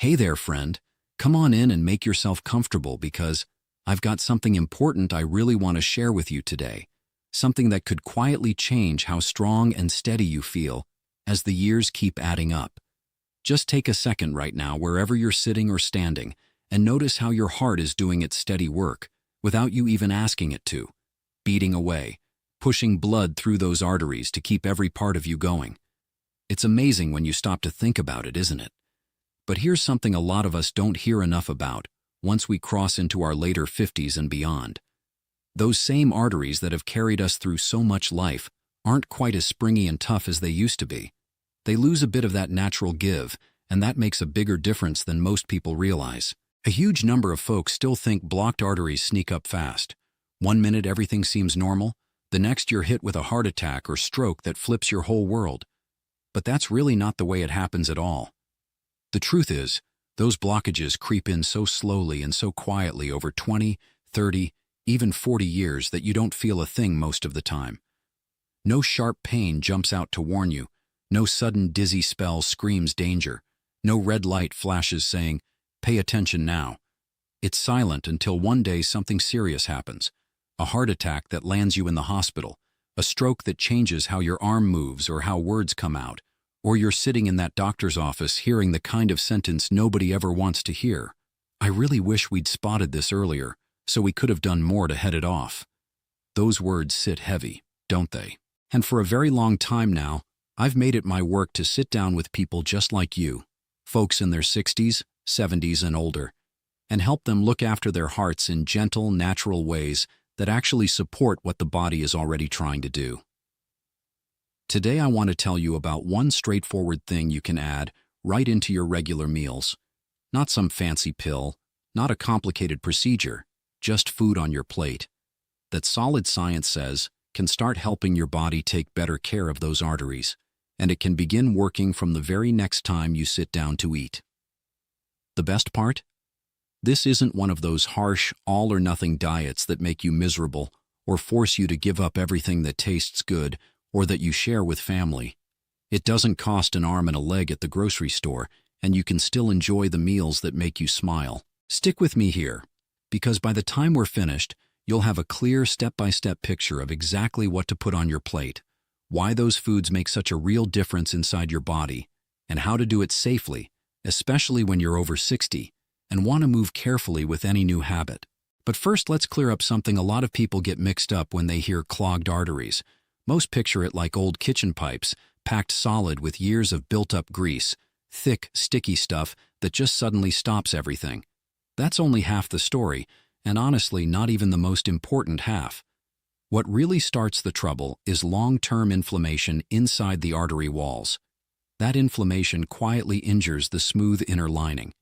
Hey there, friend. Come on in and make yourself comfortable because I've got something important I really want to share with you today. Something that could quietly change how strong and steady you feel as the years keep adding up. Just take a second right now, wherever you're sitting or standing, and notice how your heart is doing its steady work without you even asking it to, beating away, pushing blood through those arteries to keep every part of you going. It's amazing when you stop to think about it, isn't it? But here's something a lot of us don't hear enough about once we cross into our later 50s and beyond. Those same arteries that have carried us through so much life aren't quite as springy and tough as they used to be. They lose a bit of that natural give, and that makes a bigger difference than most people realize. A huge number of folks still think blocked arteries sneak up fast. One minute everything seems normal, the next you're hit with a heart attack or stroke that flips your whole world. But that's really not the way it happens at all. The truth is, those blockages creep in so slowly and so quietly over 20, 30, even 40 years that you don't feel a thing most of the time. No sharp pain jumps out to warn you. No sudden dizzy spell screams danger. No red light flashes saying, "Pay attention now." It's silent until one day something serious happens. A heart attack that lands you in the hospital, a stroke that changes how your arm moves or how words come out, or you're sitting in that doctor's office hearing the kind of sentence nobody ever wants to hear. I really wish we'd spotted this earlier, so we could have done more to head it off. Those words sit heavy, don't they? And for a very long time now, I've made it my work to sit down with people just like you, folks in their 60s, 70s, and older, and help them look after their hearts in gentle, natural ways that actually support what the body is already trying to do. Today I want to tell you about one straightforward thing you can add right into your regular meals. Not some fancy pill, not a complicated procedure, just food on your plate that solid science says can start helping your body take better care of those arteries, and it can begin working from the very next time you sit down to eat. The best part? This isn't one of those harsh, all-or-nothing diets that make you miserable or force you to give up everything that tastes good or that you share with family. It doesn't cost an arm and a leg at the grocery store, and you can still enjoy the meals that make you smile. Stick with me here, because by the time we're finished, you'll have a clear step-by-step picture of exactly what to put on your plate, why those foods make such a real difference inside your body, and how to do it safely, especially when you're over 60 and want to move carefully with any new habit. But first, let's clear up something a lot of people get mixed up when they hear clogged arteries. Most picture it like old kitchen pipes, packed solid with years of built-up grease, thick, sticky stuff that just suddenly stops everything. That's only half the story, and honestly not even the most important half. What really starts the trouble is long-term inflammation inside the artery walls. That inflammation quietly injures the smooth inner lining.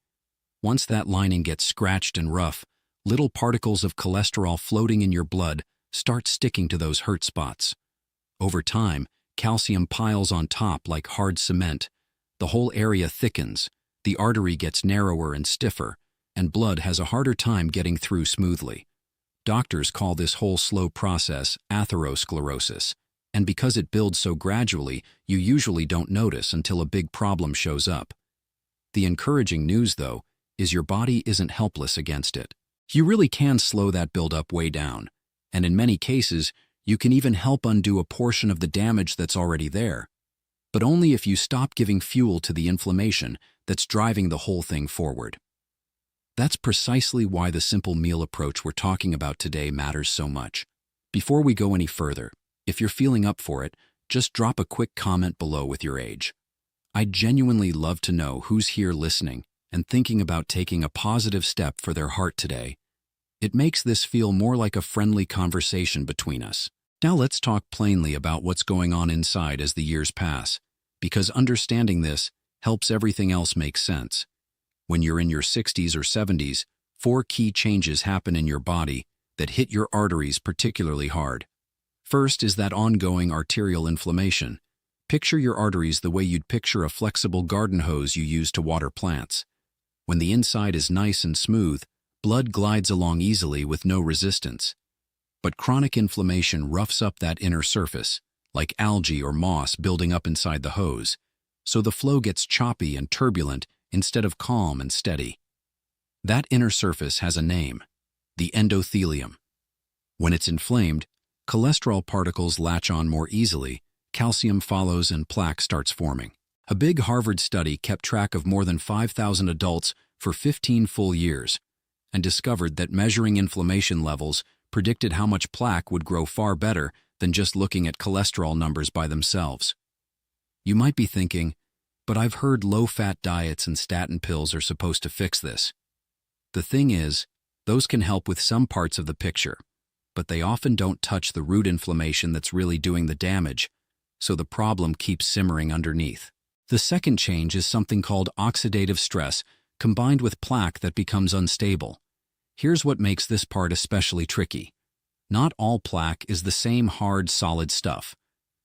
Once that lining gets scratched and rough, little particles of cholesterol floating in your blood start sticking to those hurt spots. Over time, calcium piles on top like hard cement. The whole area thickens, the artery gets narrower and stiffer, and blood has a harder time getting through smoothly. Doctors call this whole slow process atherosclerosis, and because it builds so gradually, you usually don't notice until a big problem shows up. The encouraging news, though, is your body isn't helpless against it. You really can slow that buildup way down, and in many cases, you can even help undo a portion of the damage that's already there. But only if you stop giving fuel to the inflammation that's driving the whole thing forward. That's precisely why the simple meal approach we're talking about today matters so much. Before we go any further, if you're feeling up for it, just drop a quick comment below with your age. I'd genuinely love to know who's here listening and thinking about taking a positive step for their heart today. It makes this feel more like a friendly conversation between us. Now let's talk plainly about what's going on inside as the years pass, because understanding this helps everything else make sense. When you're in your 60s or 70s, 4 key changes happen in your body that hit your arteries particularly hard. First is that ongoing arterial inflammation. Picture your arteries the way you'd picture a flexible garden hose you use to water plants. When the inside is nice and smooth, blood glides along easily with no resistance. But chronic inflammation roughs up that inner surface, like algae or moss building up inside the hose, so the flow gets choppy and turbulent instead of calm and steady. That inner surface has a name: the endothelium. When it's inflamed, cholesterol particles latch on more easily, calcium follows, and plaque starts forming. A big Harvard study kept track of more than 5,000 adults for 15 full years and discovered that measuring inflammation levels predicted how much plaque would grow far better than just looking at cholesterol numbers by themselves. You might be thinking, but I've heard low-fat diets and statin pills are supposed to fix this. The thing is, those can help with some parts of the picture, but they often don't touch the root inflammation that's really doing the damage, so the problem keeps simmering underneath. The second change is something called oxidative stress combined with plaque that becomes unstable. Here's what makes this part especially tricky. Not all plaque is the same hard, solid stuff.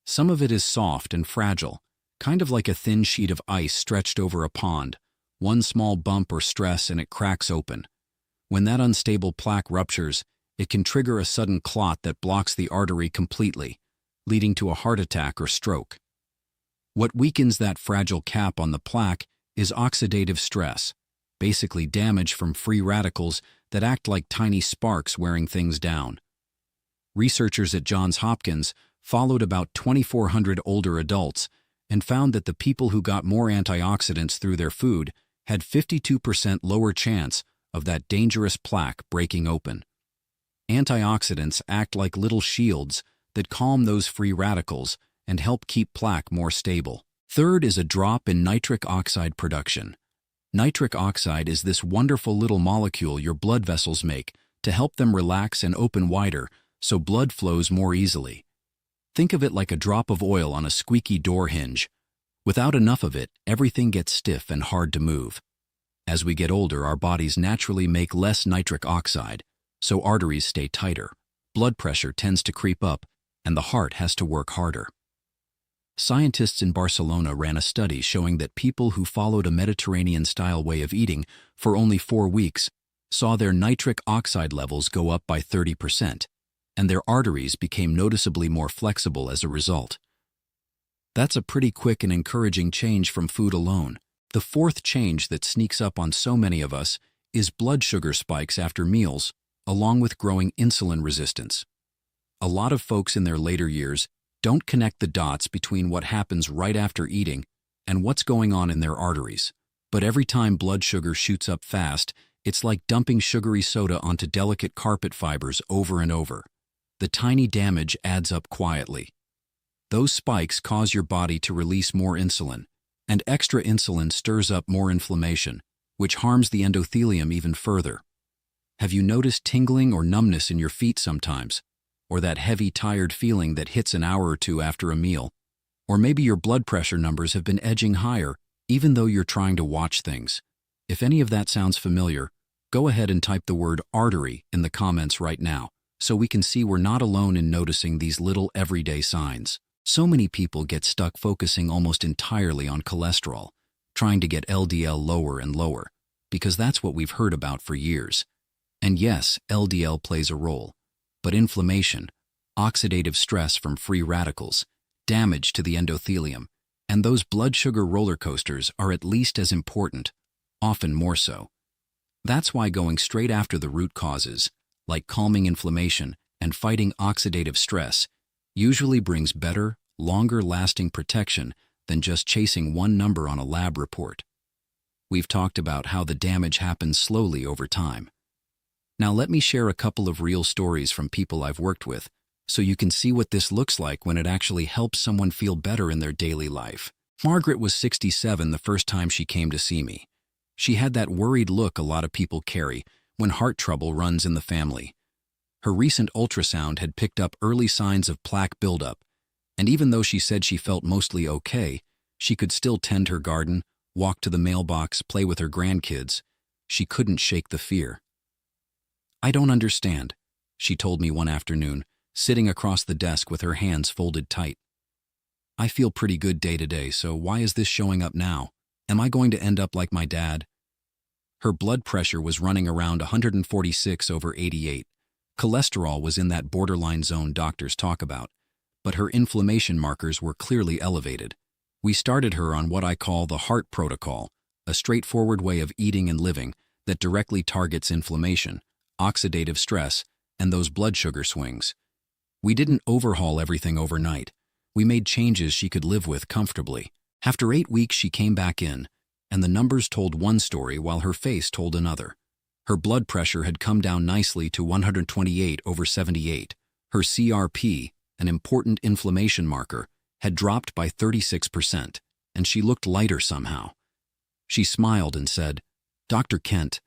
Some of it is soft and fragile, kind of like a thin sheet of ice stretched over a pond. One small bump or stress and it cracks open. When that unstable plaque ruptures, it can trigger a sudden clot that blocks the artery completely, leading to a heart attack or stroke. What weakens that fragile cap on the plaque is oxidative stress, basically damage from free radicals that act like tiny sparks wearing things down. Researchers at Johns Hopkins followed about 2,400 older adults and found that the people who got more antioxidants through their food had 52% lower chance of that dangerous plaque breaking open. Antioxidants act like little shields that calm those free radicals and help keep plaque more stable. Third is a drop in nitric oxide production. Nitric oxide is this wonderful little molecule your blood vessels make to help them relax and open wider so blood flows more easily. Think of it like a drop of oil on a squeaky door hinge. Without enough of it, everything gets stiff and hard to move. As we get older, our bodies naturally make less nitric oxide, so arteries stay tighter, blood pressure tends to creep up, and the heart has to work harder. Scientists in Barcelona ran a study showing that people who followed a Mediterranean-style way of eating for only 4 weeks saw their nitric oxide levels go up by 30%, and their arteries became noticeably more flexible as a result. That's a pretty quick and encouraging change from food alone. The fourth change that sneaks up on so many of us is blood sugar spikes after meals, along with growing insulin resistance. A lot of folks in their later years don't connect the dots between what happens right after eating and what's going on in their arteries. But every time blood sugar shoots up fast, it's like dumping sugary soda onto delicate carpet fibers over and over. The tiny damage adds up quietly. Those spikes cause your body to release more insulin, and extra insulin stirs up more inflammation, which harms the endothelium even further. Have you noticed tingling or numbness in your feet sometimes? Or that heavy, tired feeling that hits an hour or two after a meal? Or maybe your blood pressure numbers have been edging higher, even though you're trying to watch things. If any of that sounds familiar, go ahead and type the word artery in the comments right now, so we can see we're not alone in noticing these little everyday signs. So many people get stuck focusing almost entirely on cholesterol, trying to get LDL lower and lower, because that's what we've heard about for years. And yes, LDL plays a role. But inflammation, oxidative stress from free radicals, damage to the endothelium, and those blood sugar roller coasters are at least as important, often more so. That's why going straight after the root causes, like calming inflammation and fighting oxidative stress, usually brings better, longer-lasting protection than just chasing one number on a lab report. We've talked about how the damage happens slowly over time. Now let me share a couple of real stories from people I've worked with, so you can see what this looks like when it actually helps someone feel better in their daily life. Margaret was 67 the first time she came to see me. She had that worried look a lot of people carry when heart trouble runs in the family. Her recent ultrasound had picked up early signs of plaque buildup, and even though she said she felt mostly okay, she could still tend her garden, walk to the mailbox, play with her grandkids. She couldn't shake the fear. "I don't understand," she told me one afternoon, sitting across the desk with her hands folded tight. "I feel pretty good day to day, so why is this showing up now? Am I going to end up like my dad?" Her blood pressure was running around 146/88. Cholesterol was in that borderline zone doctors talk about, but her inflammation markers were clearly elevated. We started her on what I call the heart protocol, a straightforward way of eating and living that directly targets inflammation, oxidative stress, and those blood sugar swings. We didn't overhaul everything overnight. We made changes she could live with comfortably. After 8 weeks, she came back in, and the numbers told one story while her face told another. Her blood pressure had come down nicely to 128/78. Her CRP, an important inflammation marker, had dropped by 36%, and she looked lighter somehow. She smiled and said, "Dr. Kent,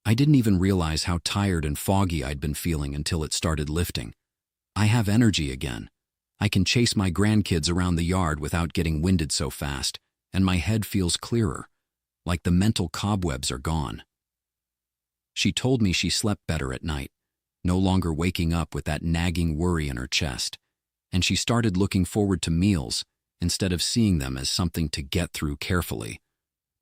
I didn't even realize how tired and foggy I'd been feeling until it started lifting. I have energy again. I can chase my grandkids around the yard without getting winded so fast, and my head feels clearer, like the mental cobwebs are gone." She told me she slept better at night, no longer waking up with that nagging worry in her chest, and she started looking forward to meals instead of seeing them as something to get through carefully.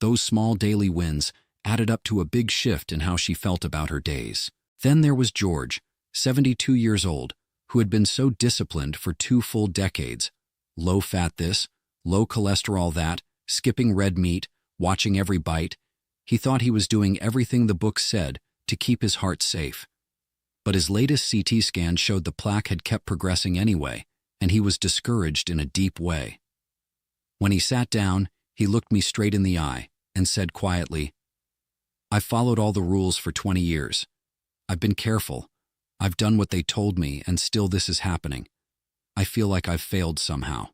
Those small daily wins added up to a big shift in how she felt about her days. Then there was George, 72 years old, who had been so disciplined for 2 full decades. Low fat this, low cholesterol that, skipping red meat, watching every bite. He thought he was doing everything the book said to keep his heart safe. But his latest CT scan showed the plaque had kept progressing anyway, and he was discouraged in a deep way. When he sat down, he looked me straight in the eye and said quietly, "I've followed all the rules for 20 years. I've been careful. I've done what they told me, and still this is happening. I feel like I've failed somehow."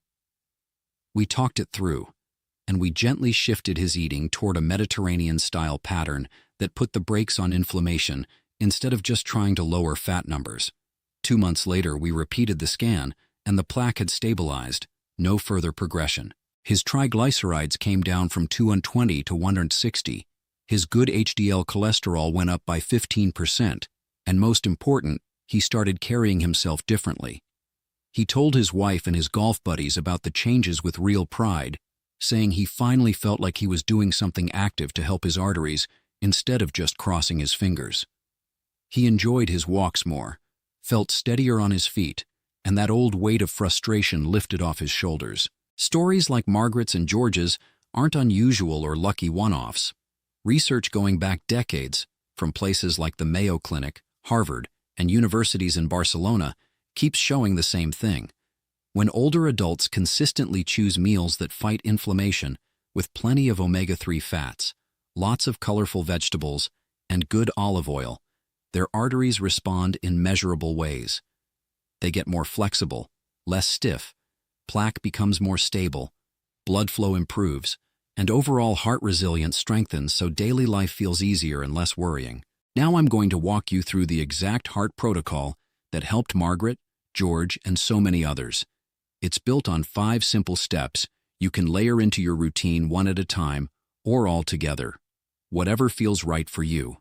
We talked it through, and we gently shifted his eating toward a Mediterranean-style pattern that put the brakes on inflammation instead of just trying to lower fat numbers. 2 months later, we repeated the scan, and the plaque had stabilized, no further progression. His triglycerides came down from 220 to 160. His good HDL cholesterol went up by 15%, and most important, he started carrying himself differently. He told his wife and his golf buddies about the changes with real pride, saying he finally felt like he was doing something active to help his arteries instead of just crossing his fingers. He enjoyed his walks more, felt steadier on his feet, and that old weight of frustration lifted off his shoulders. Stories like Margaret's and George's aren't unusual or lucky one-offs. Research going back decades, from places like the Mayo Clinic, Harvard, and universities in Barcelona, keeps showing the same thing. When older adults consistently choose meals that fight inflammation with plenty of omega-3 fats, lots of colorful vegetables, and good olive oil, their arteries respond in measurable ways. They get more flexible, less stiff, plaque becomes more stable, blood flow improves, and overall heart resilience strengthens so daily life feels easier and less worrying. Now I'm going to walk you through the exact heart protocol that helped Margaret, George, and so many others. It's built on 5 simple steps you can layer into your routine one at a time or all together, whatever feels right for you.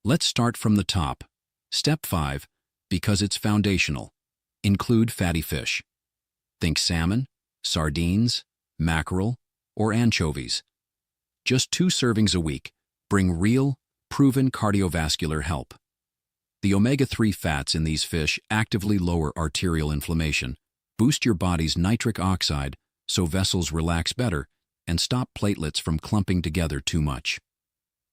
Let's start from the top. Step 5, because it's foundational. Include fatty fish. Think salmon, sardines, mackerel, or anchovies. Just 2 servings a week bring real, proven cardiovascular help. The omega-3 fats in these fish actively lower arterial inflammation, boost your body's nitric oxide so vessels relax better, and stop platelets from clumping together too much.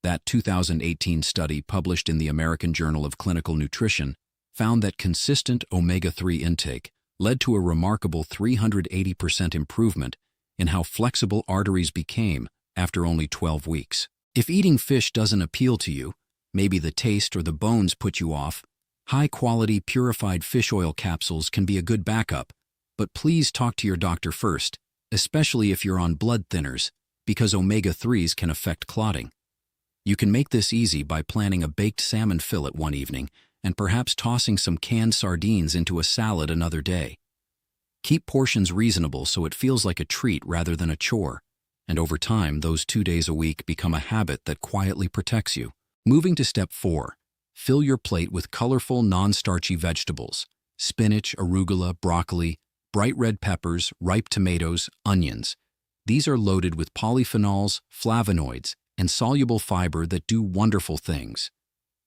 That 2018 study published in the American Journal of Clinical Nutrition found that consistent omega-3 intake led to a remarkable 380% improvement in how flexible arteries became after only 12 weeks. If eating fish doesn't appeal to you, maybe the taste or the bones put you off, high-quality purified fish oil capsules can be a good backup, but please talk to your doctor first, especially if you're on blood thinners, because omega-3s can affect clotting. You can make this easy by planning a baked salmon fillet one evening and perhaps tossing some canned sardines into a salad another day. Keep portions reasonable so it feels like a treat rather than a chore, and over time those 2 days a week become a habit that quietly protects you. Moving to step 4, fill your plate with colorful non-starchy vegetables: spinach, arugula, broccoli, bright red peppers, ripe tomatoes, onions. These are loaded with polyphenols, flavonoids, and soluble fiber that do wonderful things.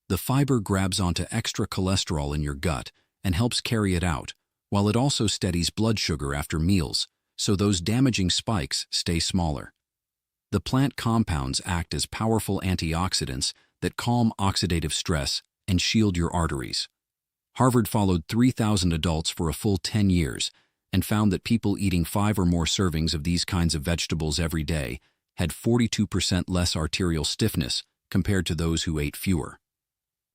The fiber grabs onto extra cholesterol in your gut and helps carry it out, while it also steadies blood sugar after meals, so those damaging spikes stay smaller. The plant compounds act as powerful antioxidants that calm oxidative stress and shield your arteries. Harvard followed 3,000 adults for a full 10 years and found that people eating 5 or more servings of these kinds of vegetables every day had 42% less arterial stiffness compared to those who ate fewer.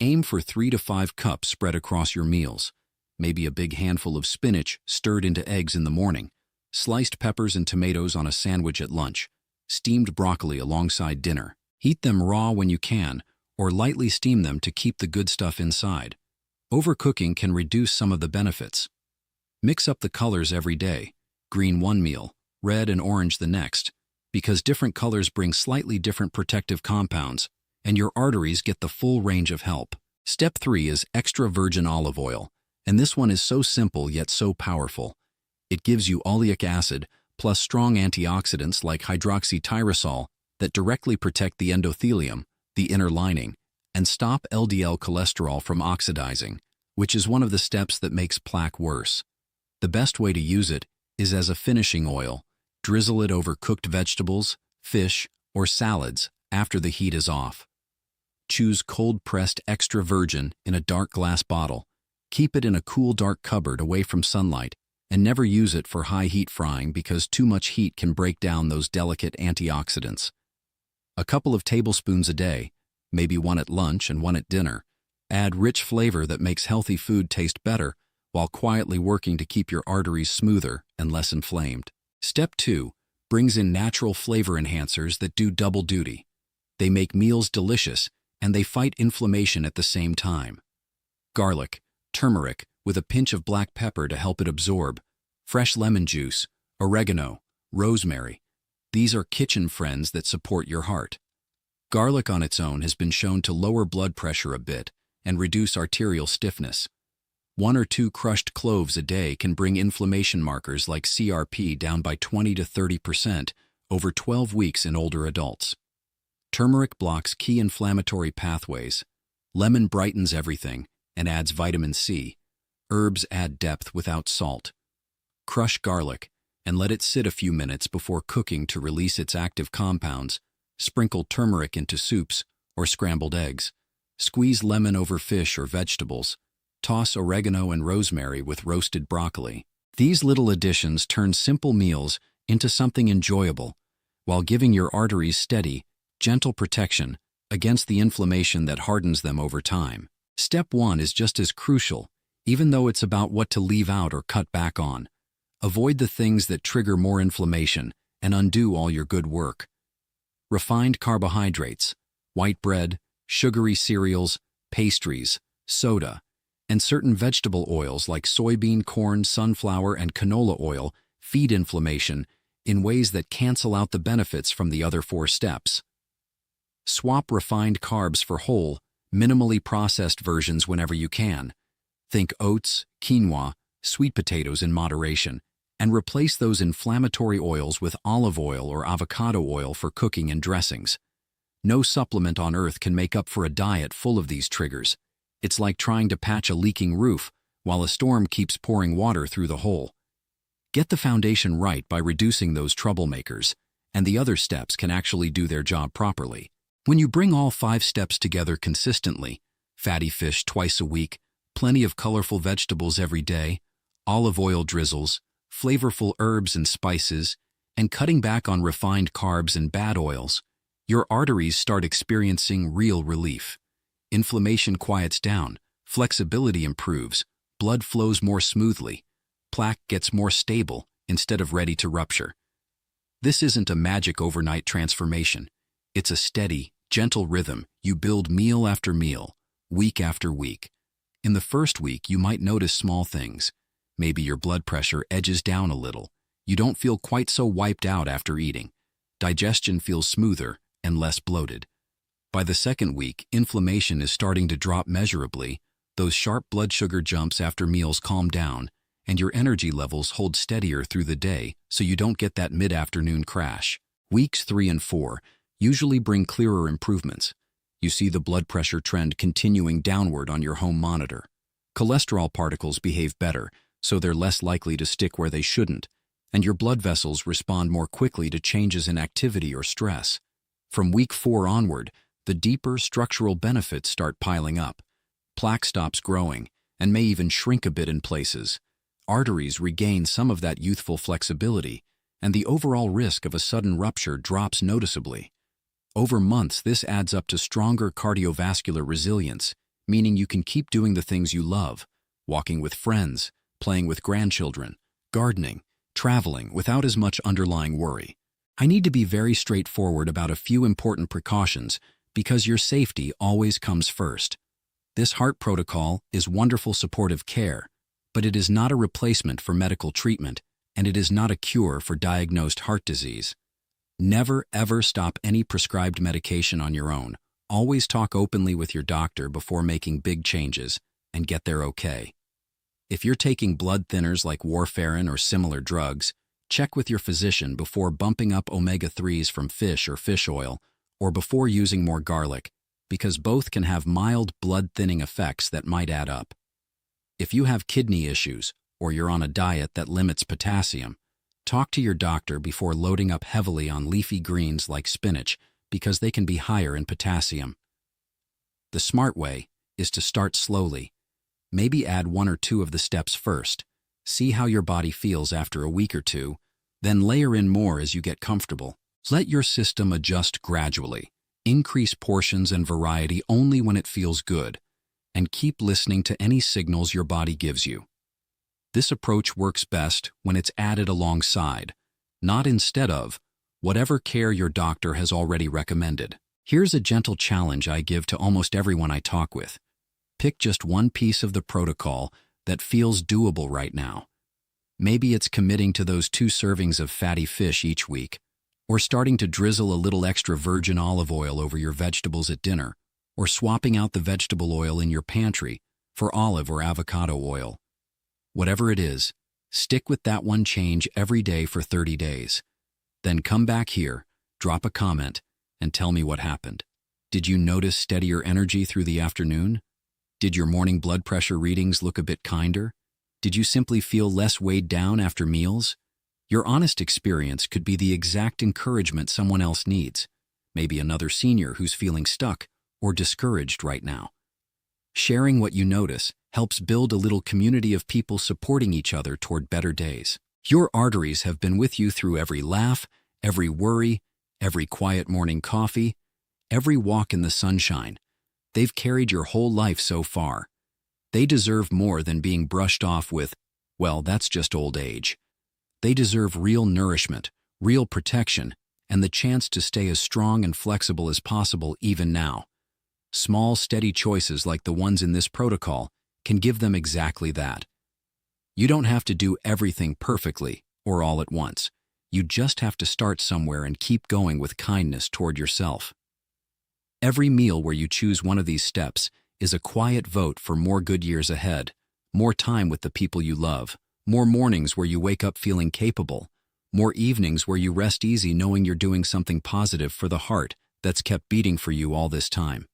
Aim for 3 to 5 cups spread across your meals, maybe a big handful of spinach stirred into eggs in the morning, sliced peppers and tomatoes on a sandwich at lunch, steamed broccoli alongside dinner. Eat them raw when you can, or lightly steam them to keep the good stuff inside. Overcooking can reduce some of the benefits. Mix up the colors every day, green one meal, red and orange the next, because different colors bring slightly different protective compounds, and your arteries get the full range of help. Step 3 is extra virgin olive oil, and this one is so simple yet so powerful. It gives you oleic acid plus strong antioxidants like hydroxytyrosol that directly protect the endothelium, the inner lining, and stop LDL cholesterol from oxidizing, which is one of the steps that makes plaque worse. The best way to use it is as a finishing oil. Drizzle it over cooked vegetables, fish, or salads after the heat is off. Choose cold-pressed extra virgin in a dark glass bottle. Keep it in a cool, dark cupboard away from sunlight, and never use it for high-heat frying because too much heat can break down those delicate antioxidants. A couple of tablespoons a day, maybe one at lunch and one at dinner, add rich flavor that makes healthy food taste better while quietly working to keep your arteries smoother and less inflamed. Step 2 brings in natural flavor enhancers that do double duty. They make meals delicious, and they fight inflammation at the same time. Garlic, turmeric, with a pinch of black pepper to help it absorb, fresh lemon juice, oregano, rosemary. These are kitchen friends that support your heart. Garlic on its own has been shown to lower blood pressure a bit and reduce arterial stiffness. 1 or 2 crushed cloves a day can bring inflammation markers like CRP down by 20 to 30% over 12 weeks in older adults. Turmeric blocks key inflammatory pathways. Lemon brightens everything and adds vitamin C. Herbs add depth without salt. Crush garlic and let it sit a few minutes before cooking to release its active compounds. Sprinkle turmeric into soups or scrambled eggs. Squeeze lemon over fish or vegetables. Toss oregano and rosemary with roasted broccoli. These little additions turn simple meals into something enjoyable, while giving your arteries steady, gentle protection against the inflammation that hardens them over time. Step 1 is just as crucial, even though it's about what to leave out or cut back on. Avoid the things that trigger more inflammation and undo all your good work. Refined carbohydrates, white bread, sugary cereals, pastries, soda, and certain vegetable oils like soybean, corn, sunflower, and canola oil feed inflammation in ways that cancel out the benefits from the other 4 steps. Swap refined carbs for whole, minimally processed versions whenever you can. Think oats, quinoa, sweet potatoes in moderation, and replace those inflammatory oils with olive oil or avocado oil for cooking and dressings. No supplement on earth can make up for a diet full of these triggers. It's like trying to patch a leaking roof while a storm keeps pouring water through the hole. Get the foundation right by reducing those troublemakers, and the other steps can actually do their job properly. When you bring all 5 steps together consistently, fatty fish twice a week, plenty of colorful vegetables every day, olive oil drizzles, flavorful herbs and spices, and cutting back on refined carbs and bad oils, your arteries start experiencing real relief. Inflammation quiets down, flexibility improves, blood flows more smoothly, plaque gets more stable instead of ready to rupture. This isn't a magic overnight transformation. It's a steady, gentle rhythm you build meal after meal, week after week. In the first week, you might notice small things. Maybe your blood pressure edges down a little. You don't feel quite so wiped out after eating. Digestion feels smoother and less bloated. By the second week, inflammation is starting to drop measurably, those sharp blood sugar jumps after meals calm down, and your energy levels hold steadier through the day so you don't get that mid-afternoon crash. Weeks 3 and 4 usually bring clearer improvements. You see the blood pressure trend continuing downward on your home monitor. Cholesterol particles behave better, so they're less likely to stick where they shouldn't, and your blood vessels respond more quickly to changes in activity or stress. From week 4 onward, the deeper structural benefits start piling up. Plaque stops growing, and may even shrink a bit in places. Arteries regain some of that youthful flexibility, and the overall risk of a sudden rupture drops noticeably. Over months, this adds up to stronger cardiovascular resilience, meaning you can keep doing the things you love, walking with friends, playing with grandchildren, gardening, traveling without as much underlying worry. I need to be very straightforward about a few important precautions because your safety always comes first. This heart protocol is wonderful supportive care, but it is not a replacement for medical treatment, and it is not a cure for diagnosed heart disease. Never, ever stop any prescribed medication on your own. Always talk openly with your doctor before making big changes, and get there okay. If you're taking blood thinners like warfarin or similar drugs, check with your physician before bumping up omega-3s from fish or fish oil, or before using more garlic, because both can have mild blood-thinning effects that might add up. If you have kidney issues, or you're on a diet that limits potassium, talk to your doctor before loading up heavily on leafy greens like spinach, because they can be higher in potassium. The smart way is to start slowly. Maybe add 1 or 2 of the steps first. See how your body feels after a week or 2, then layer in more as you get comfortable. Let your system adjust gradually. Increase portions and variety only when it feels good, and keep listening to any signals your body gives you. This approach works best when it's added alongside, not instead of, whatever care your doctor has already recommended. Here's a gentle challenge I give to almost everyone I talk with. Pick just one piece of the protocol that feels doable right now. Maybe it's committing to those 2 servings of fatty fish each week, or starting to drizzle a little extra virgin olive oil over your vegetables at dinner, or swapping out the vegetable oil in your pantry for olive or avocado oil. Whatever it is, stick with that one change every day for 30 days. Then come back here, drop a comment, and tell me what happened. Did you notice steadier energy through the afternoon? Did your morning blood pressure readings look a bit kinder? Did you simply feel less weighed down after meals? Your honest experience could be the exact encouragement someone else needs, maybe another senior who's feeling stuck or discouraged right now. Sharing what you notice helps build a little community of people supporting each other toward better days. Your arteries have been with you through every laugh, every worry, every quiet morning coffee, every walk in the sunshine. They've carried your whole life so far. They deserve more than being brushed off with, well, that's just old age. They deserve real nourishment, real protection, and the chance to stay as strong and flexible as possible even now. Small, steady choices like the ones in this protocol can give them exactly that. You don't have to do everything perfectly or all at once. You just have to start somewhere and keep going with kindness toward yourself. Every meal where you choose one of these steps is a quiet vote for more good years ahead, more time with the people you love, more mornings where you wake up feeling capable, more evenings where you rest easy knowing you're doing something positive for the heart that's kept beating for you all this time.